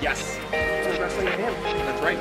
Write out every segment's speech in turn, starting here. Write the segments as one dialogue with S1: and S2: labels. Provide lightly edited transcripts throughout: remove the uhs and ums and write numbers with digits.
S1: Yes.
S2: Wrestling Mayhem.
S1: That's right.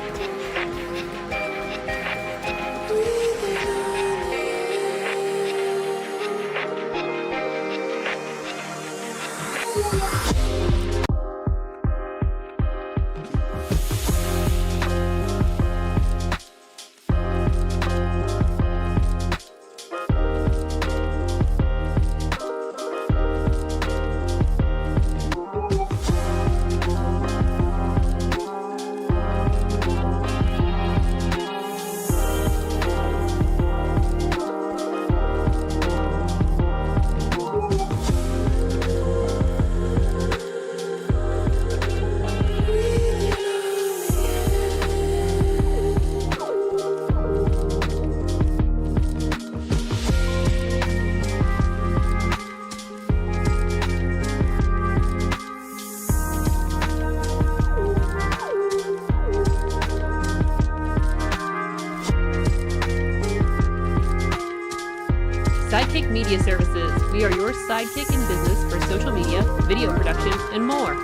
S3: Sidekick Media Services. We are your sidekick in business for social media, video production, and more.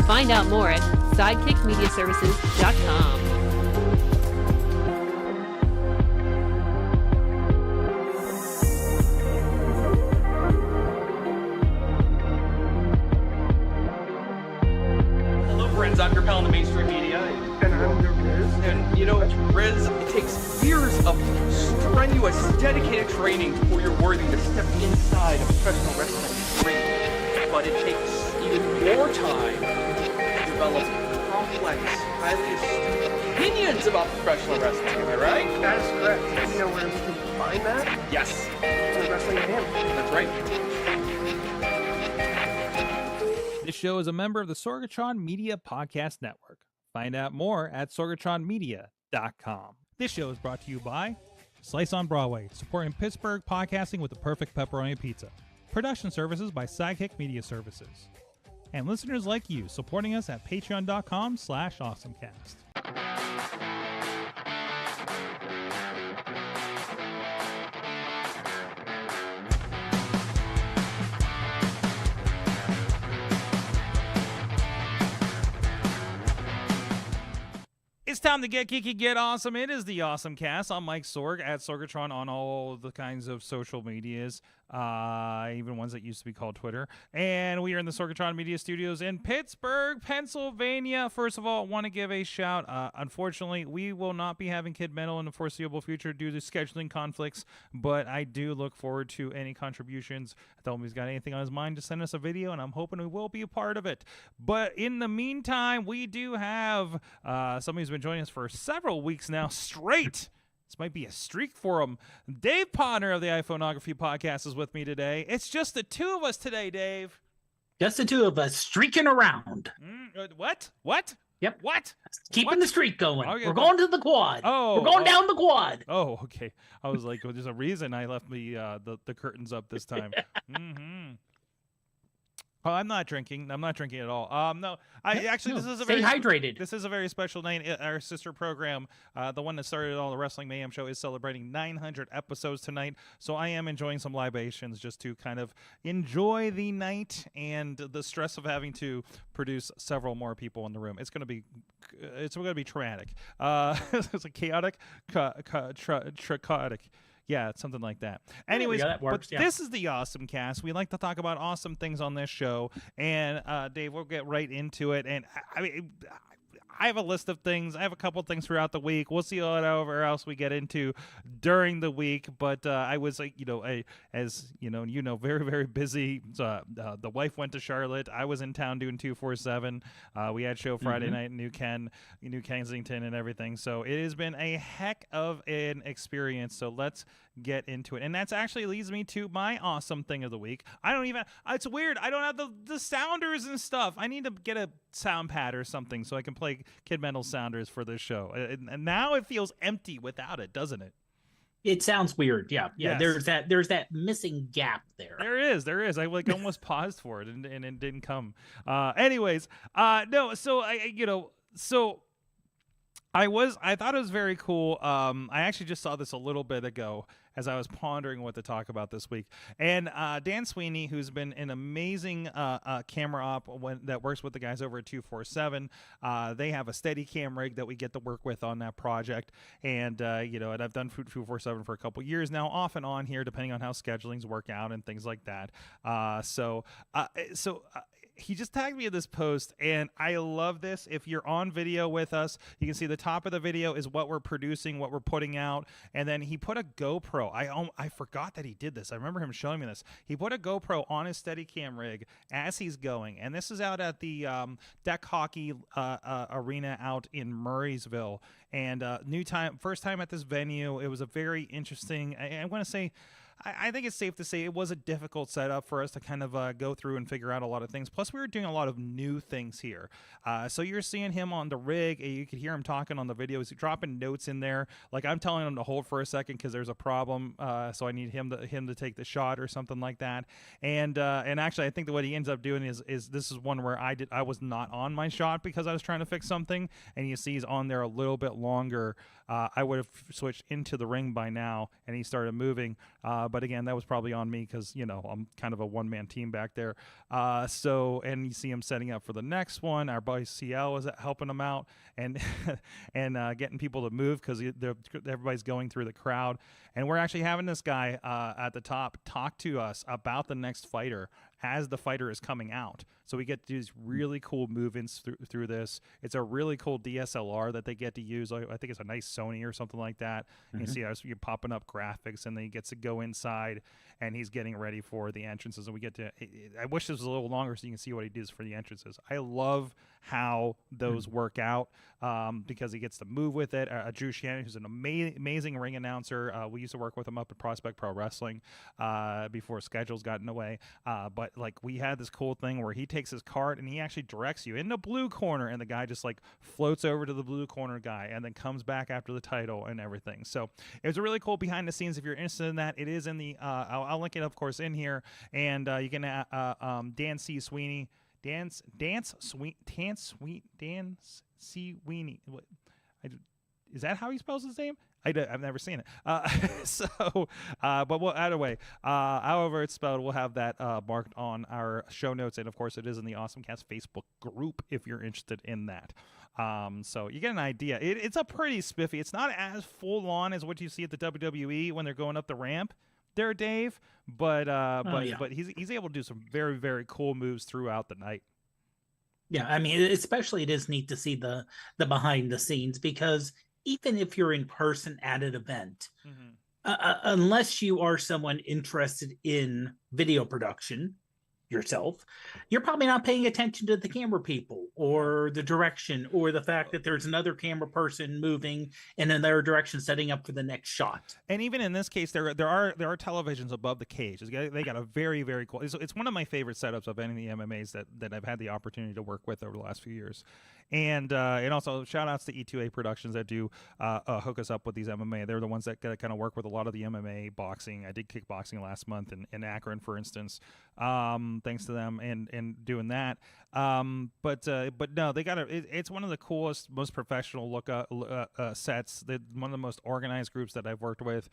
S3: Find out more at sidekickmediaservices.com.
S1: Hello, friends. I'm your pal in the mainstream media.
S2: And I'm your Riz.
S1: And, Riz, it takes years of strenuous, dedicated training before you're worthy to step inside a professional wrestling ring. But it takes even more time to develop complex, highly astute opinions about professional wrestling. Am I right?
S2: That is correct. You know where we can find that?
S1: Yes.
S2: Wrestling Mayhem.
S1: That's right.
S4: This show is a member of the Sorgatron Media Podcast Network. Find out more at sorgatronmedia.com. This show is brought to you by Slice on Broadway, supporting Pittsburgh podcasting with the perfect pepperoni pizza. Production services by Sidekick Media Services. And listeners like you, supporting us at patreon.com/awesomecast. It's time to get geeky, get awesome. It is the AwesomeCast. I'm Mike Sorg at Sorgatron on all the kinds of social medias, even ones that used to be called Twitter. And we are in the Sorgatron Media Studios in Pittsburgh, Pennsylvania. First of all, I want to give a shout. Unfortunately, we will not be having Kid Metal in the foreseeable future due to scheduling conflicts, but I do look forward to any contributions. I told him he's got anything on his mind to send us a video, and I'm hoping we will be a part of it. But in the meantime, we do have somebody who's been joining us for several weeks now straight. This might be a streak for him. Dave Podnar of the iPhoneography Podcast is with me today. It's just the two of us today, Dave.
S5: Just the two of us streaking around.
S4: What?
S5: Yep.
S4: What?
S5: Keeping the streak going.
S4: Okay,
S5: We're going to the quad.
S4: Oh,
S5: we're going down the quad.
S4: Oh, okay. I was like, well, there's a reason I left the curtains up this time. Mm-hmm. Oh, I'm not drinking. I'm not drinking at all. No, this is a
S5: stay hydrated.
S4: This is a very special night. Our sister program, the one that started all the Wrestling Mayhem show, is celebrating 900 episodes tonight. So I am enjoying some libations just to kind of enjoy the night and the stress of having to produce several more people in the room. It's going to be traumatic. It's a chaotic, trichotic. Yeah, it's something like that. Anyways,
S5: that works,
S4: but this is the AwesomeCast. We like to talk about awesome things on this show. And Dave, we'll get right into it. And I have a list of things. I have a couple things throughout the week. We'll see whatever else we get into during the week. But I was like, very, very busy. The wife went to Charlotte. I was in town doing 247. We had show Friday night in New Kensington and everything. So it has been a heck of an experience. So let's get into it. And that's actually leads me to my awesome thing of the week. It's weird. I don't have the sounders and stuff. I need to get a sound pad or something so I can play Kid Metal sounders for this show. And now it feels empty without it, doesn't it?
S5: It sounds weird. Yeah.
S4: Yes.
S5: There's that missing gap there.
S4: There is. I almost paused for it and it didn't come. So I thought it was very cool. I actually just saw this a little bit ago as I was pondering what to talk about this week. And Dan Sweeney, who's been an amazing camera op that works with the guys over at 247, they have a steady cam rig that we get to work with on that project. And, and I've done 247 for a couple years now, off and on here, depending on how schedulings work out and things like that. He just tagged me in this post, and I love this. If you're on video with us, you can see the top of the video is what we're producing, what we're putting out, and then he put a GoPro. I forgot that he did this. I remember him showing me this. He put a GoPro on his Steadicam rig as he's going, and this is out at the deck hockey arena out in Murraysville. And first time at this venue. It was a very interesting. I want to say. I think it's safe to say it was a difficult setup for us to kind of go through and figure out a lot of things. Plus, we were doing a lot of new things here. So you're seeing him on the rig. You could hear him talking on the video. He's dropping notes in there. Like, I'm telling him to hold for a second because there's a problem. So I need him to take the shot or something like that. And actually, I think that what he ends up doing is this is one where I was not on my shot because I was trying to fix something. And you see he's on there a little bit longer. I would have switched into the ring by now, and he started moving. But again, that was probably on me because, I'm kind of a one-man team back there. And you see him setting up for the next one. Our buddy CL was helping him out and getting people to move because everybody's going through the crowd. And we're actually having this guy at the top talk to us about the next fighter as the fighter is coming out. So we get to do these really cool movements through this. It's a really cool DSLR that they get to use. I think it's a nice Sony or something like that. Mm-hmm. You see how you're popping up graphics, and then he gets to go inside, and he's getting ready for the entrances. And we get to. I wish this was a little longer so you can see what he does for the entrances. I love how those work out because he gets to move with it. Drew Shannon, who's an amazing ring announcer. We used to work with him up at Prospect Pro Wrestling before schedules got in the way. But like we had this cool thing where he takes his cart and he actually directs you in the blue corner, and the guy just like floats over to the blue corner guy and then comes back after the title and everything. So it was a really cool behind the scenes. If you're interested in that, it is in the I'll link it of course in here, and you can Dan C. Sweeney. Dan C. Weenie. Is that how he spells his name? I've never seen it. But either way, however it's spelled, we'll have that marked on our show notes. And, of course, it is in the AwesomeCast Facebook group if you're interested in that. So you get an idea. It's a pretty spiffy. It's not as full-on as what you see at the WWE when they're going up the ramp there, Dave. But he's able to do some very, very cool moves throughout the night.
S5: Yeah, I mean, especially it is neat to see the behind the scenes, because even if you're in person at an event, unless you are someone interested in video production yourself, you're probably not paying attention to the camera people or the direction or the fact that there's another camera person moving in another direction setting up for the next shot.
S4: And even in this case, there are televisions above the cage. They got a very, very cool. It's one of my favorite setups of any of the MMAs that I've had the opportunity to work with over the last few years. And also shout outs to E2A Productions that do hook us up with these MMA. They're the ones that kind of work with a lot of the MMA boxing. I did kickboxing last month in Akron, for instance. Thanks to them and doing that. But no, they got it's one of the coolest, most professional sets. They're one of the most organized groups that I've worked with.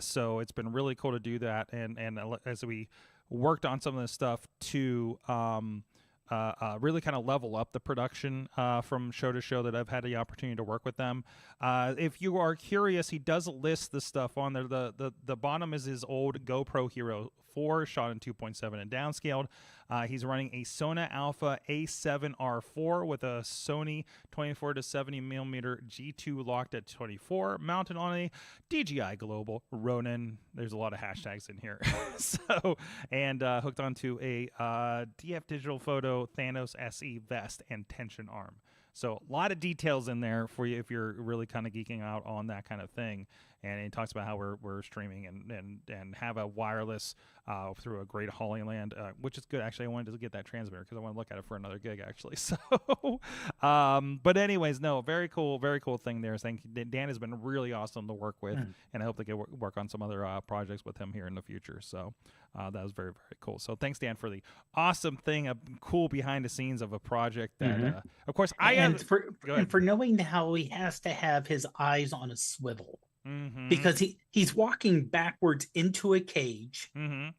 S4: So it's been really cool to do that. And as we worked on some of this stuff to really kind of level up the production from show to show that I've had the opportunity to work with them. If you are curious, he does list the stuff on there. The bottom is his old GoPro Hero 4 shot in 2.7 and downscaled. He's running a Sona Alpha A7R4 with a Sony 24 to 70 millimeter G2 locked at 24, mounted on a DJI Global Ronin. There's a lot of hashtags in here. Hooked onto a DF Digital Photo Thanos SE vest and tension arm. So a lot of details in there for you if you're really kind of geeking out on that kind of thing. And he talks about how we're streaming and have a wireless through a great Holy Land, which is good. Actually, I wanted to get that transmitter because I want to look at it for another gig, actually. So, but anyways, no, very cool thing there. Dan has been really awesome to work with, and I hope to get work on some other projects with him here in the future. So that was very, very cool. So thanks, Dan, for the awesome thing, a cool behind the scenes of a project that, of course, I
S5: and for
S4: Go ahead.
S5: and for knowing how he has to have his eyes on a swivel
S4: Mm-hmm.
S5: because he's walking backwards into a cage,
S4: Mm-hmm.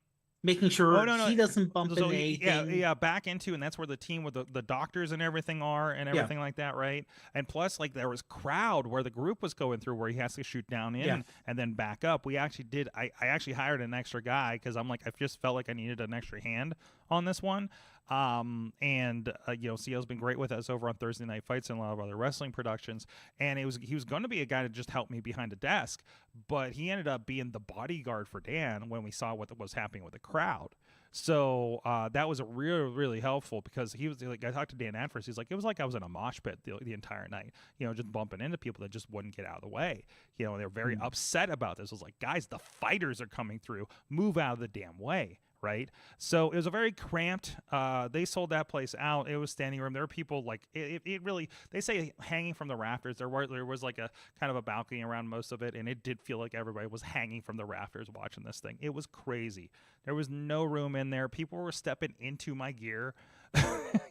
S5: making sure
S4: Oh, no.
S5: he doesn't bump
S4: So
S5: into anything.
S4: yeah, back into, and that's where the team with the doctors and everything are, and everything like that, right? And plus, like, there was crowd where the group was going through, where he has to shoot down in and then back up. We actually did. I actually hired an extra guy because I'm like, I just felt like I needed an extra hand on this one. And you know, CO's been great with us over on Thursday Night Fights and a lot of other wrestling productions. And he was going to be a guy to just help me behind a desk, but he ended up being the bodyguard for Dan when we saw what was happening with the crowd. So that was really helpful because he was like, I talked to Dan Adfors. He's like, it was like I was in a mosh pit the entire night, you know, just bumping into people that just wouldn't get out of the way. You know, they were very upset about this. It was like, guys, the fighters are coming through. Move out of the damn way. Right. So it was a very cramped. They sold that place out. It was standing room. There were people like it really, they say hanging from the rafters. There was like a kind of a balcony around most of it. And it did feel like everybody was hanging from the rafters watching this thing. It was crazy. There was no room in there. People were stepping into my gear.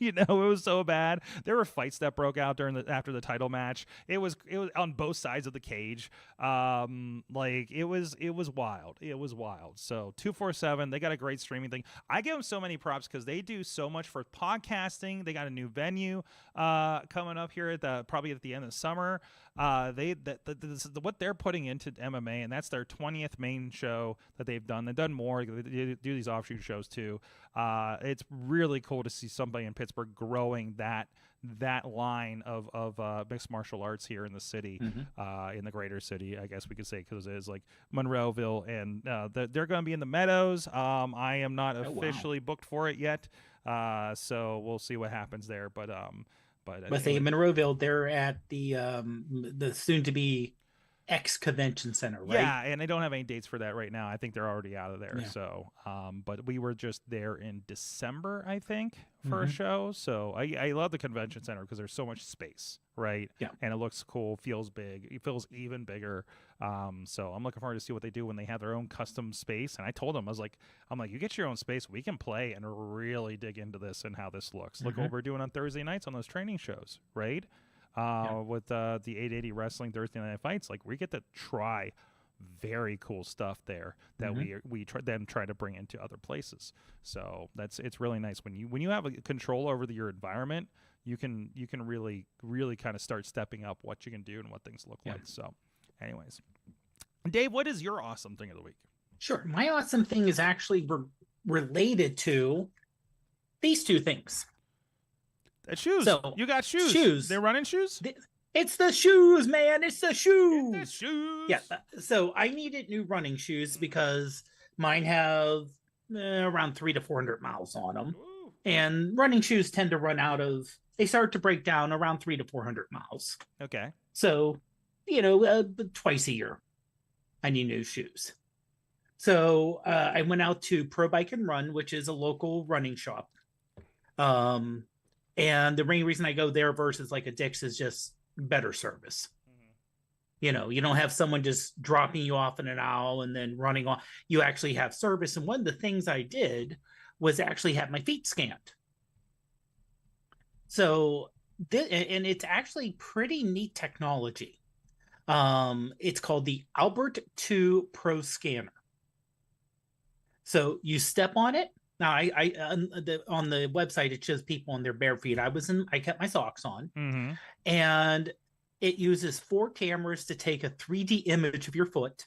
S4: You know, it was so bad. There were fights that broke out after the title match. It was on both sides of the cage. Like it was wild. It was wild. So 247, they got a great streaming thing. I give them so many props because they do so much for podcasting. They got a new venue coming up here probably at the end of the summer. What they're putting into MMA, and that's their 20th main show that they've done. They've done more. They do these offshoot shows too. It's really cool to see somebody in Pittsburgh growing that line of mixed martial arts here in the city, in the greater city, I guess we could say, because it is like Monroeville, and they're going to be in the Meadows. I am not officially booked for it yet, so we'll see what happens there. But
S5: Anyway. Monroeville, they're at the soon-to-be X-Convention Center, right?
S4: Yeah, and they don't have any dates for that right now. I think they're already out of there. Yeah. So, but we were just there in December, I think, for a show. So I love the convention center because there's so much space, right? Yeah. And it looks cool, feels big. It feels even bigger. So I'm looking forward to see what they do when they have their own custom space. And I told them, I'm like, you get your own space, we can play and really dig into this and how this looks. Look what we're doing on Thursday nights on those training shows, right? With the 880 Wrestling Thursday Night Fights, like we get to try very cool stuff there that we try to bring into other places. So it's really nice when you have a control over your environment. You can really kind of start stepping up what you can do and what things look like. So, anyways, Dave, what is your awesome thing of the week?
S5: Sure, my awesome thing is actually related to these two things.
S4: Shoes. So, you got shoes.
S5: Shoes.
S4: They're running shoes?
S5: It's the shoes, man. It's the shoes.
S4: It's the shoes.
S5: Yeah. So I needed new running shoes because mine have around 300 to 400 miles on them. Ooh. And running shoes tend to they start to break down around 300 to 400 miles.
S4: Okay.
S5: So, twice a year, I need new shoes. So I went out to Pro Bike and Run, which is a local running shop. And the main reason I go there versus like a Dick's is just better service. You don't have someone just dropping you off in an aisle and then running off. You actually have service. And one of the things I did was actually have my feet scanned. So, and it's actually pretty neat technology. It's called the Albert 2 Pro Scanner. So you step on it. Now, on the website, it shows people on their bare feet. I kept my socks on, and it uses 4 cameras to take a 3D image of your foot,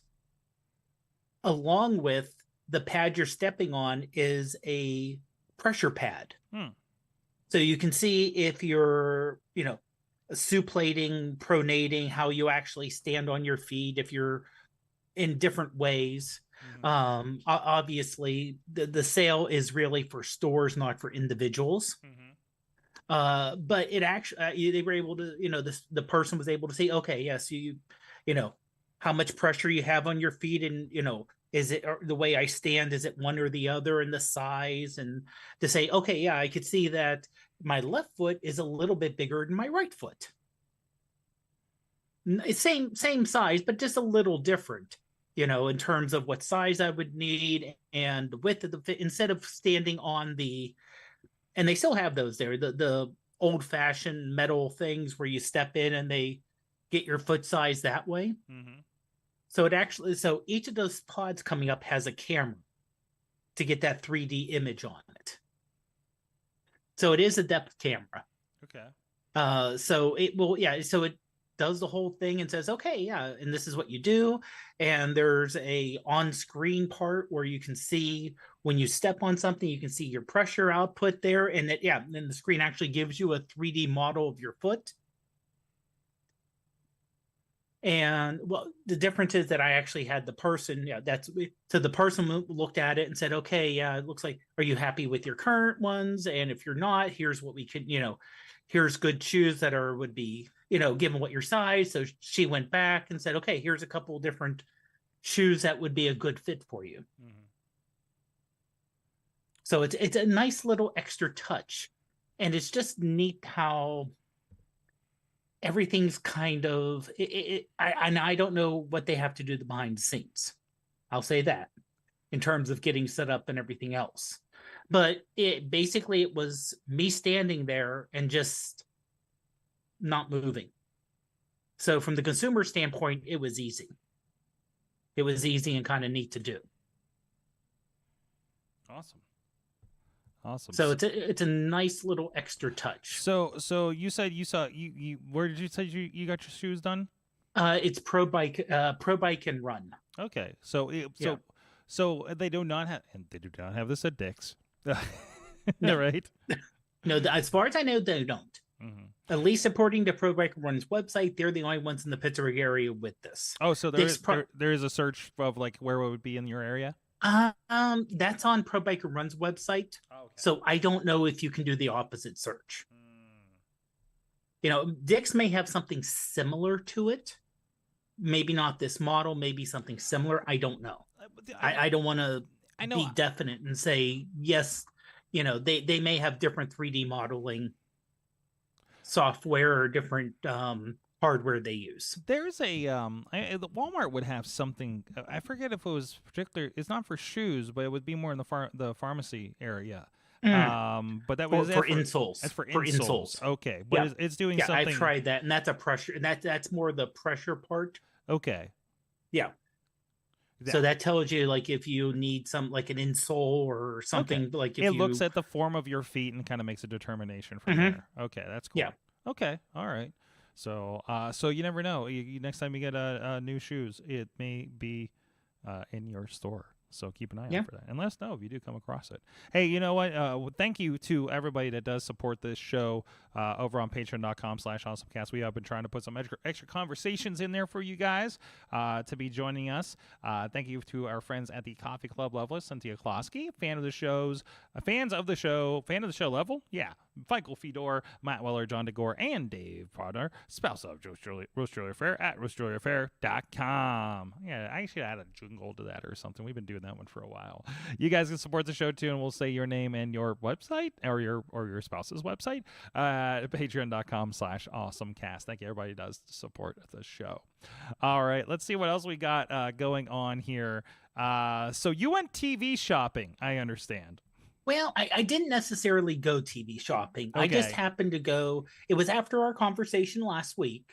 S5: along with the pad you're stepping on is a pressure pad. So you can see if you're, suplating, pronating, how you actually stand on your feet, if you're in different ways. Obviously the sale is really for stores, not for individuals. But it actually, they were able to, the person was able to say, okay, yes, you how much pressure you have on your feet, and is it the way I stand, is it one or the other, and the size, and to say, okay, yeah, I could see that my left foot is a little bit bigger than my right foot. Same size, but just a little different. In terms of what size I would need and the width of the fit, instead of standing on and they still have those there, the old-fashioned metal things where you step in and they get your foot size that way.
S4: Mm-hmm.
S5: So each of those pods coming up has a camera to get that 3D image on it. So it is a depth camera.
S4: Okay.
S5: So it does the whole thing and says, okay, yeah, and this is what you do. And there's a on-screen part where you can see when you step on something, you can see your pressure output there. And then the screen actually gives you a 3D model of your foot. And well, the difference is that I actually had the person, so the person looked at it and said, okay, yeah, it looks like, are you happy with your current ones? And if you're not, here's what we could, here's good shoes that would be, given what your size. So she went back and said, okay, here's a couple of different shoes that would be a good fit for you. Mm-hmm. So it's a nice little extra touch. And it's just neat how everything's kind of I don't know what they have to do behind the scenes. I'll say that in terms of getting set up and everything else. But it was me standing there and just not moving. So from the consumer standpoint, it was easy. It was easy and kind of neat to do.
S4: Awesome.
S5: So it's a nice little extra touch.
S4: So you said you saw you where did you say you got your shoes done?
S5: It's Pro Bike and Run.
S4: Okay. So they do not have this at Dick's.
S5: No.
S4: Right?
S5: No, as far as I know, they don't.
S4: Mm-hmm.
S5: At least according to Pro Bike and Run's website, they're the only ones in the Pittsburgh area with this.
S4: Oh, so there is a search of like where it would be in your area?
S5: That's on Pro Bike and Run's website.
S4: Oh, okay.
S5: So I don't know if you can do the opposite search. Dick's may have something similar to it. Maybe not this model, maybe something similar. I don't know. I don't want to be definite and say yes. They may have different 3D modeling software or different hardware they use.
S4: There's a Walmart would have something. I forget if it was particular. It's not for shoes, but it would be more in the pharmacy area. But that was
S5: for insoles. That's for insoles.
S4: Okay, but it's doing something.
S5: I tried that, and that's a pressure. And that's more the pressure part.
S4: Okay.
S5: Yeah. So that tells you like if you need some like an insole or something. Okay. Like if
S4: it looks at the form of your feet and kind of makes a determination from there. Okay, that's cool.
S5: Yeah.
S4: Okay. All right. So you never know. Next time you get new shoes, it may be in your store. So keep an eye out for that. And let us know if you do come across it. Hey, you know what? Thank you to everybody that does support this show over on patreon.com/awesomecast. We have been trying to put some extra conversations in there for you guys to be joining us. Thank you to our friends at the Coffee Club level, Cynthia Klosky, fan of the show level. Yeah. Michael Fedor, Matt Weller, John DeGore, and Dave Podnar, spouse of Rose Julia Fair at rosejuliafair.com. Yeah, I should add a jingle to that or something. We've been doing that one for a while. You guys can support the show too, and we'll say your name and your website or your spouse's website at patreon.com/awesomecast. Thank you, everybody who does support the show. All right, let's see what else we got going on here. So you went TV shopping, I understand.
S5: Well, I didn't necessarily go TV shopping. Okay. I just happened to go. It was after our conversation last week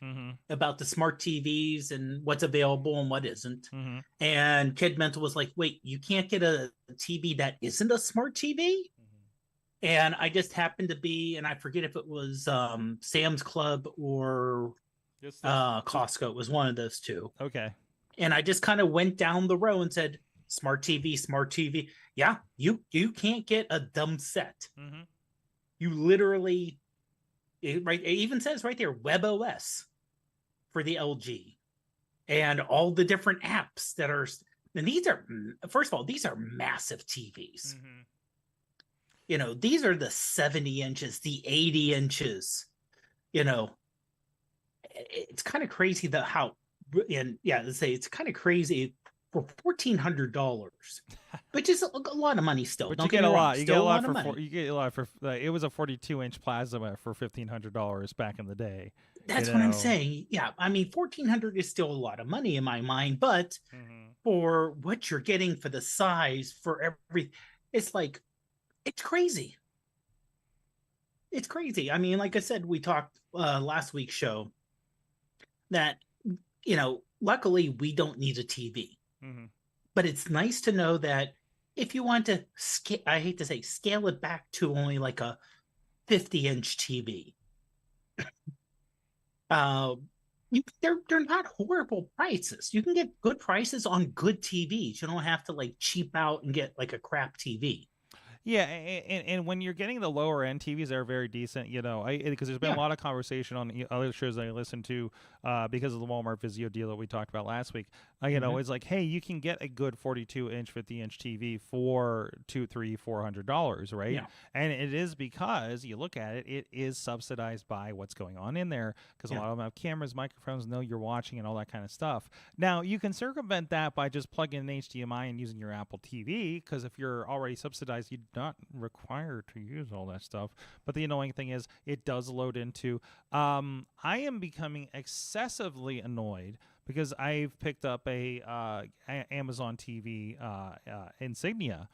S5: about the smart TVs and what's available and what isn't. Mm-hmm. And Kid Mental was like, wait, you can't get a TV that isn't a smart TV? Mm-hmm. And I just happened to be, and I forget if it was Sam's Club or Costco. It was one of those two.
S4: Okay.
S5: And I just kind of went down the row and said, smart TV. Yeah, you can't get a dumb set. Mm-hmm. You literally, it even says right there, WebOS for the LG. And all the different apps that are, and these are, first of all, these are massive TVs. Mm-hmm. These are the 70 inches, the 80 inches. It's kind of crazy it's kind of crazy for $1,400, which is a lot of money still.
S4: But you get a lot. You get a lot for. It was a 42-inch plasma for $1,500 back in the day.
S5: That's what I'm saying. Yeah, I mean, $1,400 is still a lot of money in my mind, but for what you're getting for the size, for it's crazy. it's crazy. I mean, like I said, we talked last week's show that, luckily we don't need a TV.
S4: Mm-hmm.
S5: But it's nice to know that if you want to, I hate to say, scale it back to only like a 50-inch TV, they're not horrible prices. You can get good prices on good TVs. You don't have to like cheap out and get like a crap TV.
S4: Yeah, and when you're getting the lower end TVs, they're very decent, because there's been a lot of conversation on other shows that I listen to because of the Walmart Vizio deal that we talked about last week. It's like, hey, you can get a good 42-inch, 50-inch TV for $200, $300, $400, right?
S5: Yeah.
S4: And it is because you look at it, it is subsidized by what's going on in there because a lot of them have cameras, microphones, know you're watching, and all that kind of stuff. Now, you can circumvent that by just plugging in HDMI and using your Apple TV, because if you're already subsidized, you not required to use all that stuff. But the annoying thing is it does load into I am becoming excessively annoyed because I've picked up a Amazon TV Insignia.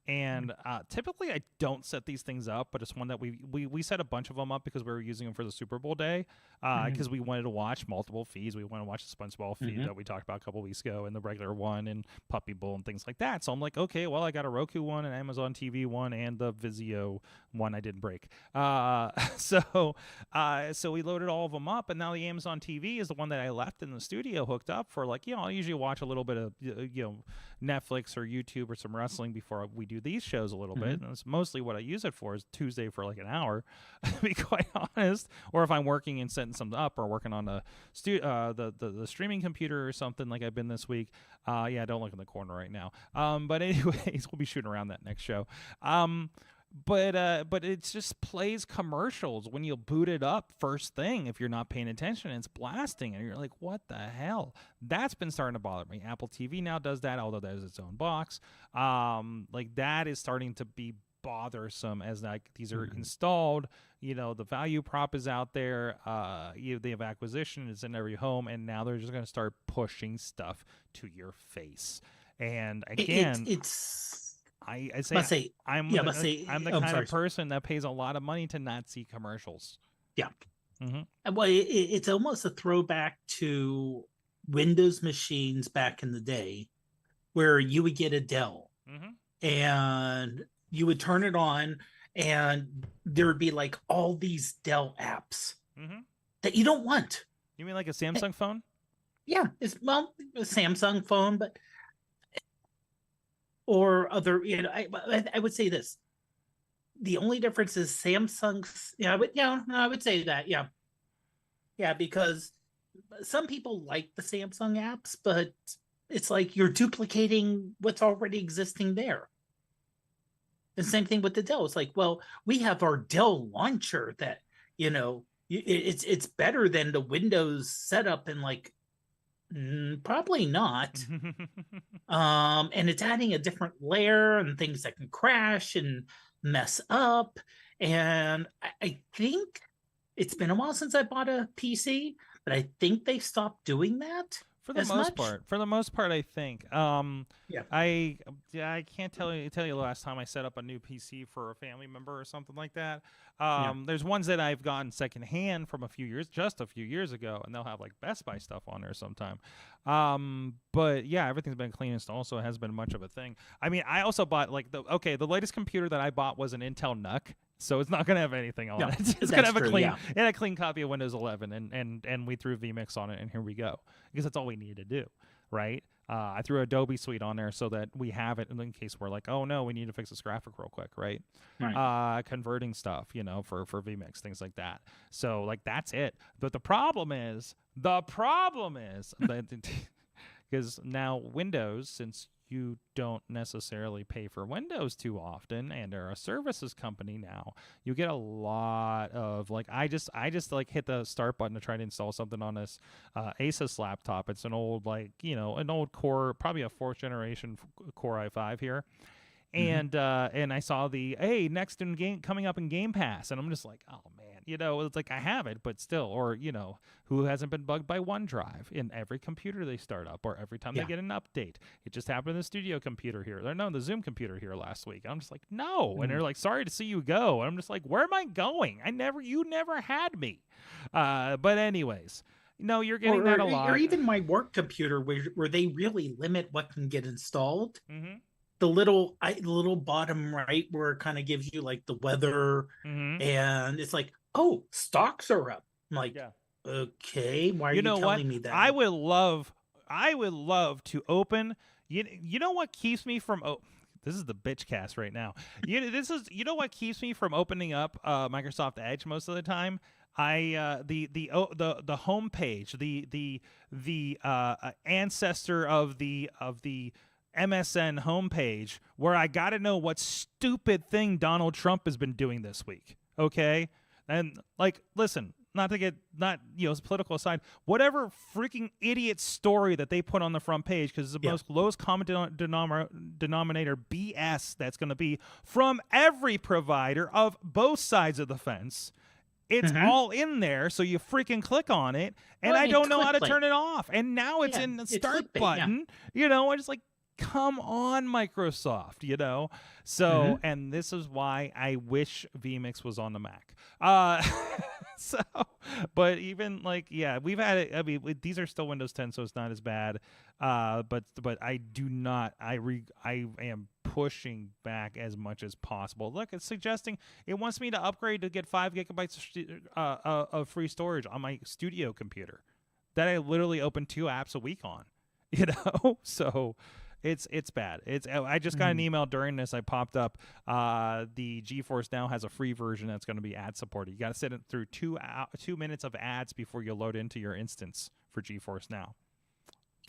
S4: And typically I don't set these things up, but it's one that we set a bunch of them up because we were using them for the Super Bowl day because we wanted to watch multiple feeds. We wanted to watch the SpongeBob feed that we talked about a couple weeks ago and the regular one and Puppy Bowl and things like that. So I'm like, okay, well, I got a Roku one, an Amazon TV one, and the Vizio one I didn't break. So we loaded all of them up, and now the Amazon TV is the one that I left in the studio hooked up for, like, I'll usually watch a little bit of, Netflix or YouTube or some wrestling before we do these shows a little bit. And that's mostly what I use it for, is Tuesday for like an hour, to be quite honest. Or if I'm working and setting something up or working on the streaming computer or something like I've been this week. Don't look in the corner right now. But anyways, we'll be shooting around that next show. But it just plays commercials when you boot it up first thing. If you're not paying attention, it's blasting, and you're like, "What the hell?" That's been starting to bother me. Apple TV now does that, although that is its own box. Like that is starting to be bothersome as like these are installed. The value prop is out there. They have acquisition; it's in every home, and now they're just going to start pushing stuff to your face. And again, I say I'm the kind of person that pays a lot of money to not see commercials.
S5: Yeah. Well, it's almost a throwback to Windows machines back in the day, where you would get a Dell and you would turn it on, and there would be like all these Dell apps that you don't want.
S4: You mean like a Samsung phone?
S5: Yeah, it's a Samsung phone, but. Or other, I would say this. The only difference is Samsung's. I would say that. Yeah, because some people like the Samsung apps, but it's like you're duplicating what's already existing there. The same thing with the Dell. It's like, well, we have our Dell launcher that it's better than the Windows setup, and like. Probably not. And it's adding a different layer and things that can crash and mess up. And I think it's been a while since I bought a PC, but I think they stopped doing that. For the most part, I think. I can't tell you the last time I set up a new PC for a family member or something like that. There's ones that I've gotten secondhand from just a few years ago, and they'll have like Best Buy stuff on there sometime. But yeah, everything's been clean installed, so it hasn't been much of a thing. I mean, I also bought the latest computer that I bought was an Intel NUC. So it's not going to have anything on it. It's going to have a clean copy of Windows 11, and we threw vMix on it, and here we go. Because that's all we needed to do, right? I threw Adobe Suite on there so that we have it in case we're like, oh no, we need to fix this graphic real quick, right? Converting stuff, for vMix, things like that. So like that's it. But the problem is that because now Windows, since you don't necessarily pay for Windows too often, and they're a services company now, you get a lot of like I just like hit the start button to try to install something on this Asus laptop. It's an old an old Core, probably a 4th generation Core i5 here,
S4: and I saw the next in game coming up in Game Pass, and I'm just like, oh man, it's like I have it, but still, or who hasn't been bugged by OneDrive in every computer they start up, or every time they get an update. It just happened in the studio computer here. The Zoom computer here last week. I'm just like, no, and they're like, sorry to see you go, and I'm just like, where am I going? You never had me. But anyways. No, you're getting that a lot.
S5: Or even my work computer, where they really limit what can get installed.
S4: Mm-hmm.
S5: The little bottom right where it kind of gives you like the weather, and it's like, oh, stocks are up. I'm like, okay, why are you telling me that?
S4: I would love to open. You know what keeps me from this is the bitch cast right now. What keeps me from opening up Microsoft Edge most of the time? The homepage, the ancestor of the MSN homepage, where I got to know what stupid thing Donald Trump has been doing this week. Okay, and like, listen, it's political aside, whatever freaking idiot story that they put on the front page, because it's the most lowest common denominator BS that's going to be from every provider of both sides of the fence. It's all in there, so you freaking click on it, and I don't know how to turn it off. And now it's in the start button. I'm just like, come on, Microsoft, So, and this is why I wish vMix was on the Mac. But even like, we've had it. I mean, these are still Windows 10, so it's not as bad. But I do not. I am pushing back as much as possible. Look, it's suggesting it wants me to upgrade to get 5 gigabytes of free storage on my studio computer that I literally open 2 apps a week on. So. It's bad. I just got an email during this. I popped up. The GeForce Now has a free version that's going to be ad supported. You got to sit it through 2 minutes of ads before you load into your instance for GeForce Now.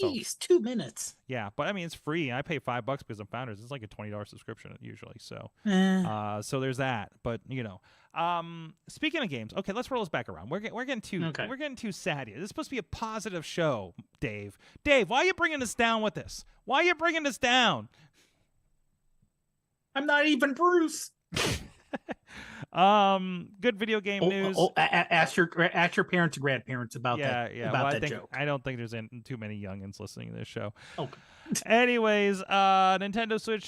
S5: Jeez, 2 minutes.
S4: Yeah, but I mean, it's free. I pay $5 because I'm Founders. It's like a $20 subscription usually. So, so there's that. But speaking of games, okay, let's roll this back around. We're getting too sad here. This is supposed to be a positive show, Dave. Dave, why are you bringing us down with this? Why are you bringing us down?
S5: I'm not even Bruce.
S4: Good video game news.
S5: Ask your parents and grandparents about that. That joke.
S4: I don't think there's too many youngins listening to this show.
S5: Okay.
S4: Anyways, Nintendo Switch.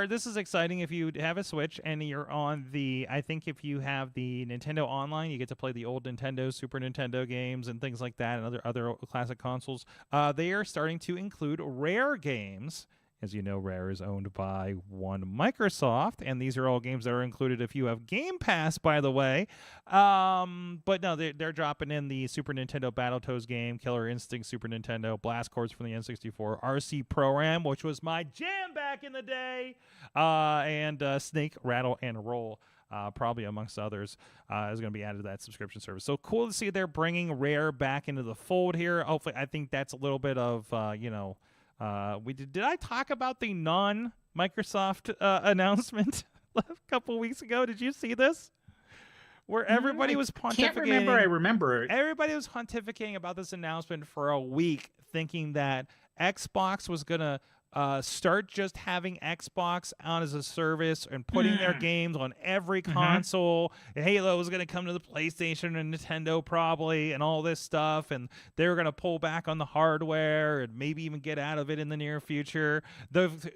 S4: This is exciting. If you have a Switch and you're on I think if you have the Nintendo Online, you get to play the old Nintendo, Super Nintendo games and things like that, and other classic consoles. They are starting to include Rare games. As you know, Rare is owned by Microsoft, and these are all games that are included if you have Game Pass, by the way. But no, they're dropping in the Super Nintendo Battletoads game, Killer Instinct Super Nintendo, Blast Cords from the N64, RC Pro-Am, which was my jam back in the day, and Snake, Rattle, and Roll. Probably amongst others, is going to be added to that subscription service. So cool to see they're bringing Rare back into the fold here. Hopefully, I think that's a little bit of, did I talk about the non-Microsoft announcement a couple weeks ago? Did you see this? Where everybody was pontificating.
S5: Can't remember. I remember.
S4: Everybody was pontificating about this announcement for a week, thinking that Xbox was going to start just having Xbox on as a service and putting their games on every console. Halo was going to come to the PlayStation and Nintendo probably, and all this stuff, and they were going to pull back on the hardware and maybe even get out of it in the near future.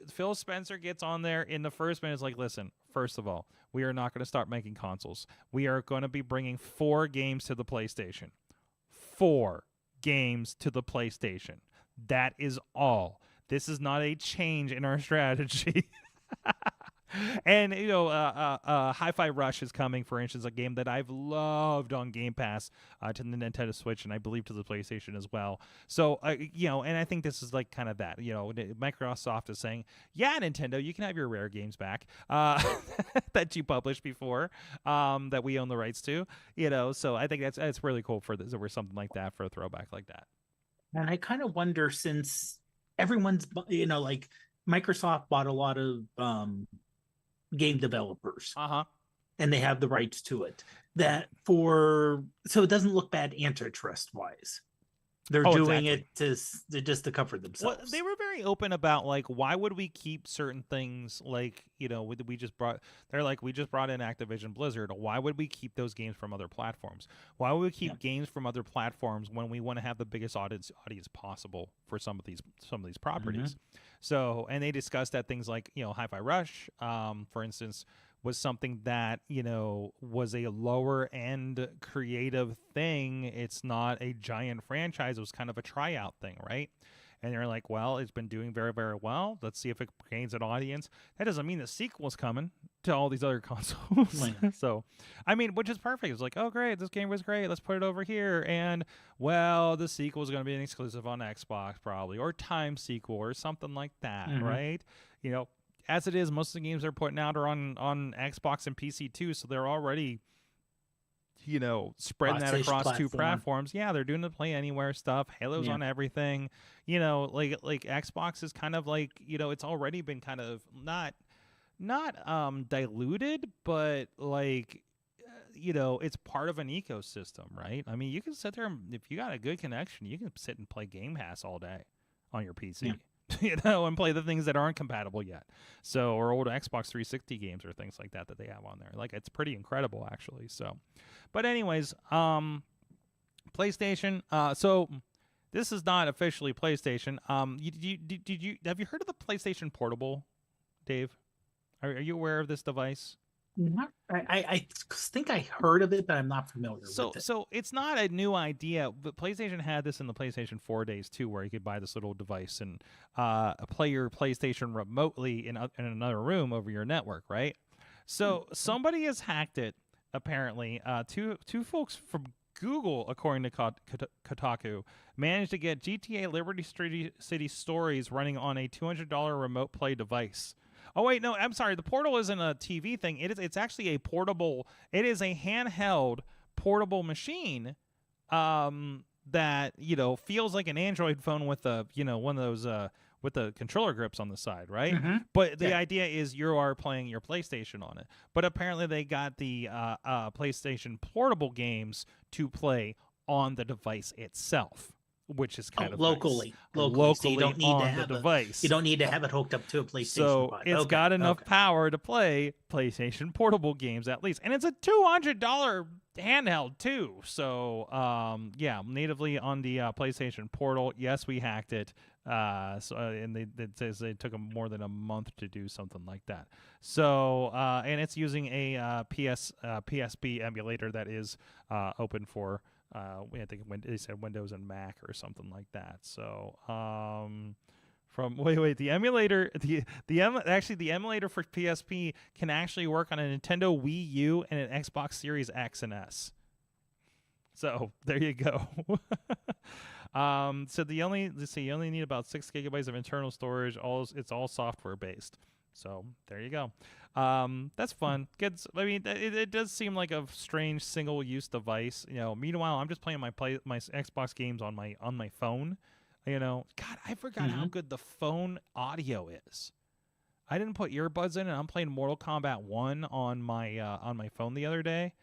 S4: Phil Spencer gets on there in the first minute. It's like, listen, first of all, we are not going to start making consoles. We are going to be bringing 4 games to the PlayStation. 4 games to the PlayStation. That is all. This is not a change in our strategy. And, Hi-Fi Rush is coming, for instance, a game that I've loved on Game Pass to the Nintendo Switch, and I believe to the PlayStation as well. So, and I think this is like kind of that. Microsoft is saying, yeah, Nintendo, you can have your Rare games back that you published before, that we own the rights to. So I think that's really cool for something like that, for a throwback like that.
S5: And I kind of wonder, since everyone's, like Microsoft bought a lot of game developers, and they have the rights to it, so it doesn't look bad antitrust wise. They're
S4: Oh,
S5: doing
S4: exactly.
S5: it just to cover
S4: Well,
S5: themselves.
S4: they were very open about like why would we keep certain things like we just brought they're like we just brought in Activision Blizzard. Why would we keep those games from other platforms? Why would we
S5: Yeah.
S4: keep games from other platforms when we want to have the biggest audience possible for some of these properties? So and they discussed that things like Hi-Fi Rush, for instance, was something that was a lower end creative thing. It's not a giant franchise. It was kind of a tryout thing, right? And they're like, well, it's been doing very, very well. Let's see if it gains an audience. That doesn't mean the sequel's coming to all these other consoles.
S5: Well, yeah.
S4: So, I mean, which is perfect. It's like, oh, great, this game was great. Let's put it over here. And, well, the sequel is going to be an exclusive on Xbox probably, or time sequel or something like that, right? As it is, most of the games they're putting out are on Xbox and PC too, so they're already spreading that across two platforms. Yeah, they're doing the Play Anywhere stuff. Halo's on everything. Like Xbox is kind of like, it's already been kind of not diluted, but like it's part of an ecosystem, right? I mean, you can sit there and if you got a good connection, you can sit and play Game Pass all day on your PC. And play the things that aren't compatible yet. So, or old Xbox 360 games or things like that they have on there. Like, it's pretty incredible, actually. So, but anyways, PlayStation. So, this is not officially PlayStation. Did you have you heard of the PlayStation Portable, Dave? Are you aware of this device?
S5: I think I heard of it, but I'm not familiar with it.
S4: So it's not a new idea, but PlayStation had this in the PlayStation 4 days too, where you could buy this little device and play your PlayStation remotely in another room over your network, right? So somebody has hacked it, apparently. Two folks from Google, according to Kotaku, managed to get GTA Liberty City Stories running on a $200 remote play device. Oh wait, no, I'm sorry. The Portal isn't a TV thing. It's actually a portable. It is a handheld portable machine, that feels like an Android phone with a one of those with the controller grips on the side, right? But the idea is you are playing your PlayStation on it. But apparently they got the PlayStation Portable games to play on the device itself, which is kind of
S5: locally.
S4: Locally
S5: so you don't need
S4: on
S5: to have
S4: the device.
S5: You don't need to have it hooked up to a PlayStation.
S4: So it's got enough power to play PlayStation Portable games at least, and it's a $200 handheld too. So natively on the PlayStation Portal. Yes, we hacked it. And it says it took them more than a month to do something like that. So and it's using a PSP emulator that is open for. I think they said Windows and Mac or something like that. So, the emulator, the emulator for PSP can actually work on a Nintendo Wii U and an Xbox Series X and S. So there you go. So you only need about 6 gigabytes of internal storage. It's all software based. So there you go. That's fun. It does seem like a strange single-use device. Meanwhile, I'm just playing my Xbox games on my phone. God, I forgot how good the phone audio is. I didn't put earbuds in, and I'm playing Mortal Kombat 1 on my phone the other day,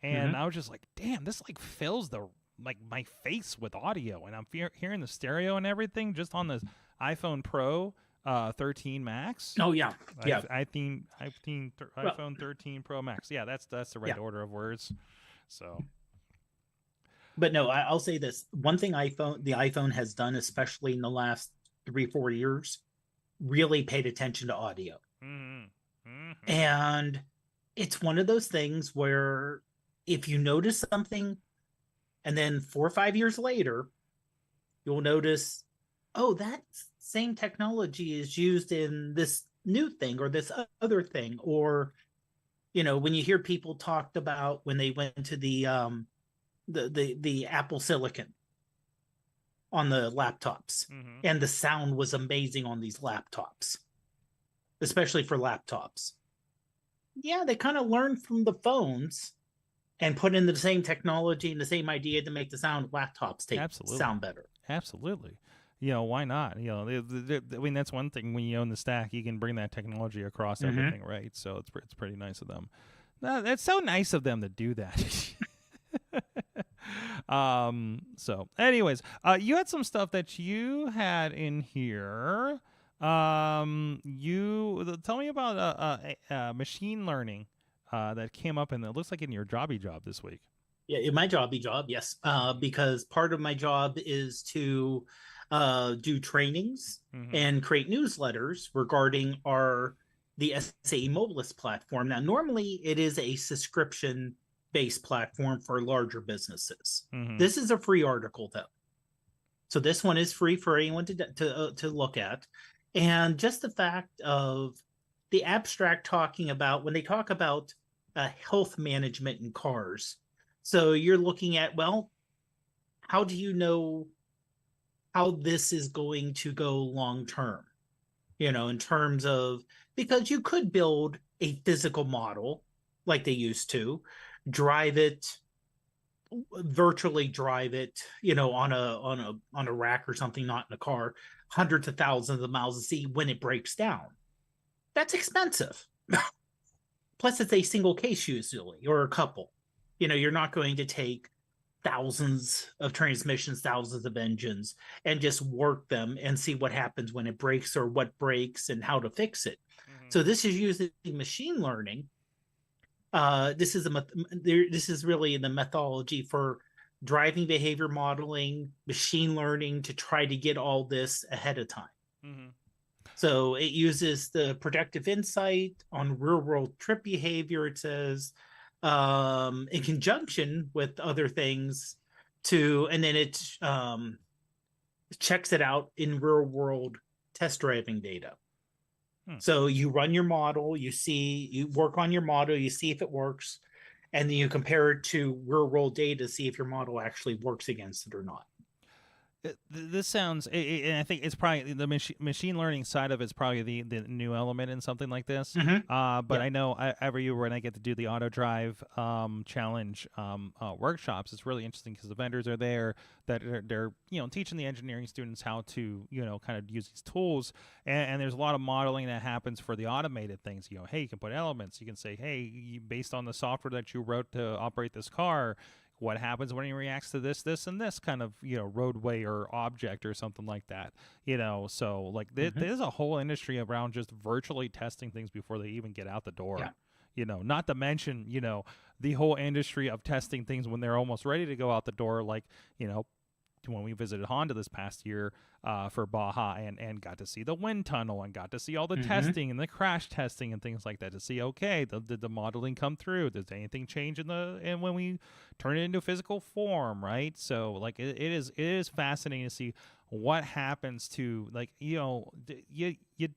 S4: and I was just like, damn, this like fills my face with audio, and I'm hearing the stereo and everything just on the iPhone Pro. 13 Max.
S5: Oh yeah, yeah.
S4: iPhone 13 Pro Max. Yeah, that's the right order of words. So,
S5: but no, I'll say this: one thing the iPhone has done, especially in the last 3-4 years, really paid attention to audio. And it's one of those things where if you notice something, and then 4 or 5 years later, you'll notice, oh, that same technology is used in this new thing or this other thing. Or, when you hear people talked about when they went to the Apple Silicon on the laptops, and the sound was amazing on these laptops, especially for laptops. Yeah, they kind of learned from the phones and put in the same technology and the same idea to make the laptops sound better.
S4: Absolutely. Why not? I mean, that's one thing when you own the stack, you can bring that technology across everything, right? So it's pretty nice of them. That's so nice of them to do that. So anyways, you had some stuff that you had in here. You tell me about machine learning that came up, and it looks like in your job this week.
S5: Yeah, in my job, yes. Because part of my job is to do trainings and create newsletters regarding the SAE Mobilist platform. Now, normally it is a subscription-based platform for larger businesses. This is a free article, though. So this one is free for anyone to look at. And just the fact of the abstract talking about, when they talk about health management in cars, so you're looking at, well, how do you know how this is going to go long term? In terms of, because you could build a physical model like they used to, virtually drive it, on a rack or something, not in a car, hundreds of thousands of miles to see when it breaks down. That's expensive. Plus, it's a single case usually, or a couple. You're not going to take thousands of transmissions, thousands of engines, and just work them and see what happens when it breaks or what breaks and how to fix it. So this is using machine learning. This is really in the methodology for driving behavior modeling, machine learning, to try to get all this ahead of time. So it uses the predictive insight on real world trip behavior, it says, in conjunction with other things, and then it checks it out in real world test driving data. So you run your model, you work on your model, you see if it works, and then you compare it to real world data to see if your model actually works against it or not.
S4: This sounds, and I think it's probably the machine learning side of it's probably the new element in something like this. But I know every year when I get to do the auto drive challenge workshops, it's really interesting because the vendors are there that they're teaching the engineering students how to kind of use these tools, and there's a lot of modeling that happens for the automated things. Hey, you can put elements. You can say, hey, based on the software that you wrote to operate this car, what happens when he reacts to this, and this kind of, roadway or object or something like that, so like there's a whole industry around just virtually testing things before they even get out the door, not to mention, the whole industry of testing things when they're almost ready to go out the door. Like, when we visited Honda this past year for Baja and got to see the wind tunnel and got to see all the testing and the crash testing and things like that to see, okay, did the modeling come through? Does anything change and when we turn it into physical form, right? So like it is fascinating to see what happens to, like, you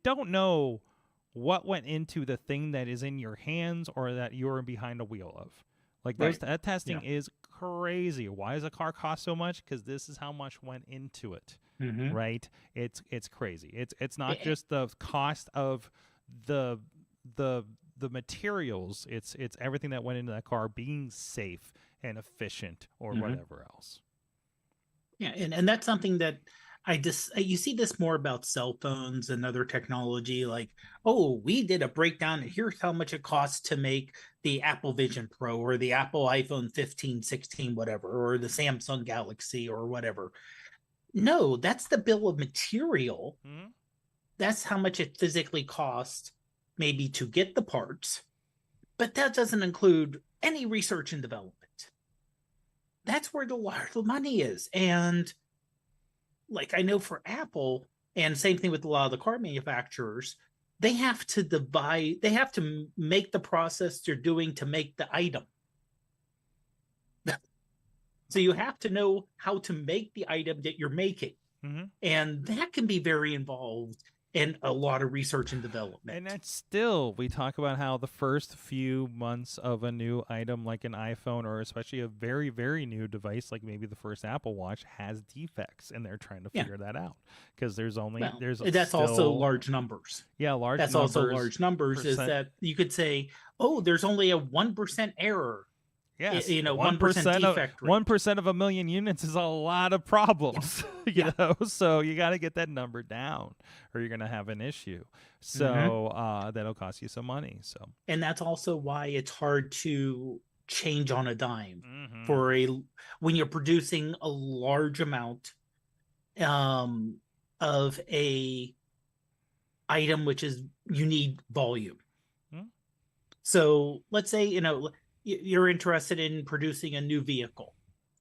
S4: don't know what went into the thing that is in your hands or that you're behind a wheel of. Like that testing is crazy. Why does a car cost so much? Because this is how much went into it, right? It's crazy. It's not just the cost of the materials. It's everything that went into that car being safe and efficient or whatever else.
S5: Yeah, and that's something that you see this more about cell phones and other technology, like, oh, we did a breakdown and here's how much it costs to make the Apple Vision Pro or the Apple iPhone 15, 16, whatever, or the Samsung Galaxy or whatever. No, that's the bill of material. That's how much it physically costs maybe to get the parts, but that doesn't include any research and development. That's where the money is. And like, I know for Apple, and same thing with a lot of the car manufacturers, they have to make the process they're doing to make the item. So you have to know how to make the item that you're making. And that can be very involved in a lot of research and development.
S4: And that's still, we talk about how the first few months of a new item like an iPhone, or especially a very, very new device like maybe the first Apple Watch, has defects, and they're trying to figure that out because that's
S5: also large numbers.
S4: That's
S5: also large numbers. Is that you could say, oh, there's only a 1% error.
S4: Yes,
S5: 1% defect rate.
S4: 1% of a million units is a lot of problems. You know, so you got to get that number down, or you're going to have an issue. So that'll cost you some money. So,
S5: and that's also why it's hard to change on a dime
S4: Mm-hmm.
S5: for when you're producing a large amount of a item, which is you need volume. So let's say, you're interested in producing a new vehicle,